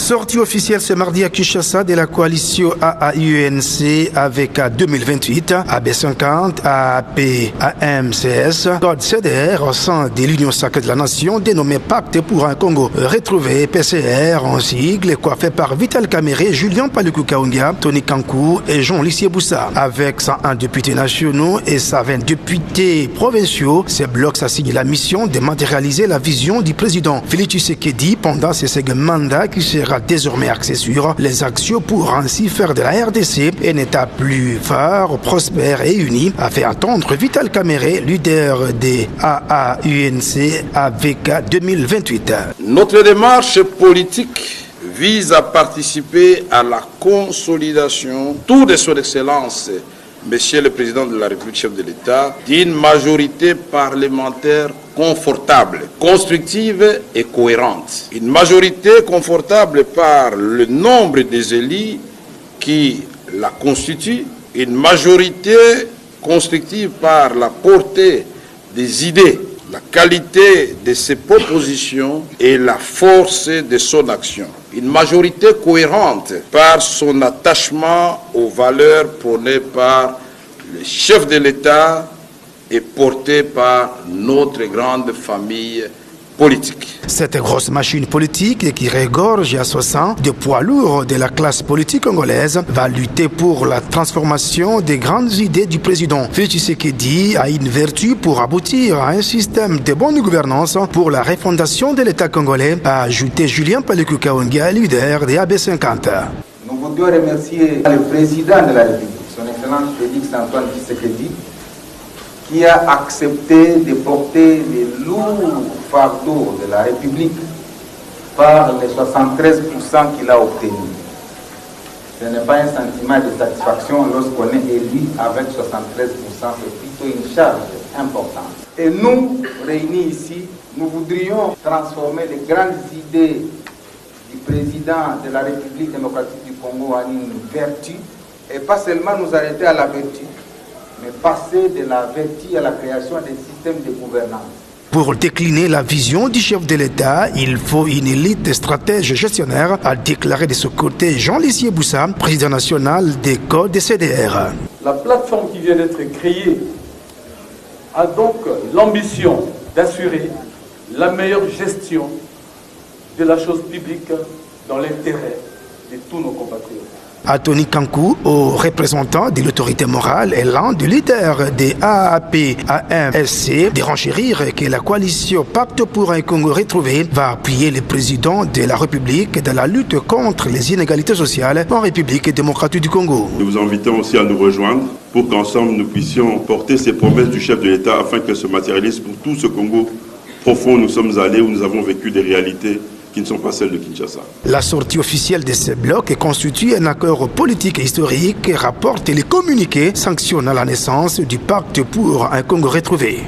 Sortie officielle ce mardi à Kinshasa de la coalition AAUNC avec 2028, AB50, AAP, AMCS, code CDR au sein de l'Union sacrée de la Nation dénommé Pacte pour un Congo retrouvé, PCR en sigle, coiffé par Vital Kamerhe, Julien Paluku Kahongya, Tony Kankou et Jean Lissier Boussa. Avec 101 députés nationaux et 120 députés provinciaux, ces blocs s'assignent la mission de matérialiser la vision du président Félix Tshisekedi pendant ce second mandat qui sera désormais axé sur les actions pour ainsi faire de la RDC un État plus fort, prospère et uni, a fait attendre Vital Kamerhe, leader des AAUNC avec 2028. Notre démarche politique vise à participer à la consolidation, tout de son excellence, Monsieur le Président de la République, chef de l'État, d'une majorité parlementaire confortable, constructive et cohérente. Une majorité confortable par le nombre des élus qui la constituent, une majorité constructive par la portée des idées, la qualité de ses propositions et la force de son action. Une majorité cohérente par son attachement aux valeurs prônées par le chef de l'État et portées par notre grande famille politique. Cette grosse machine politique qui regorge à 60 de poids lourds de la classe politique congolaise va lutter pour la transformation des grandes idées du président Félix Tshisekedi à une vertu pour aboutir à un système de bonne gouvernance pour la refondation de l'État congolais, a ajouté Julien Paluku Kahongya, leader des AB50. Nous voudrions remercier le président de la République, son Excellence Félix Antoine Tshisekedi, qui a accepté de porter les lourds fardeaux de la République par les 73% qu'il a obtenus. Ce n'est pas un sentiment de satisfaction lorsqu'on est élu avec 73%, c'est plutôt une charge importante. Et nous, réunis ici, nous voudrions transformer les grandes idées du président de la République démocratique du Congo en une vertu, et pas seulement nous arrêter à la vertu, mais passer de la vertu à la création des systèmes de gouvernance. Pour décliner la vision du chef de l'État, il faut une élite stratège gestionnaire, a déclaré de ce côté Jean Lissier Boussa, président national des codes des CDR. La plateforme qui vient d'être créée a donc l'ambition d'assurer la meilleure gestion de la chose publique dans l'intérêt de tous nos compatriotes. À Tony Kankou, au représentant de l'autorité morale et l'un des leaders des AAP-AMSC, de renchérir que la coalition Pacte pour un Congo retrouvé va appuyer le président de la République dans la lutte contre les inégalités sociales en République démocratique du Congo. Nous vous invitons aussi à nous rejoindre pour qu'ensemble nous puissions porter ces promesses du chef de l'État afin qu'elles se matérialisent pour tout ce Congo profond où nous sommes allés, où nous avons vécu des réalités qui ne sont pas celles de Kinshasa. La sortie officielle de ce bloc constitue un accord politique et historique, rapporte les communiqués sanctionnant la naissance du pacte pour un Congo retrouvé.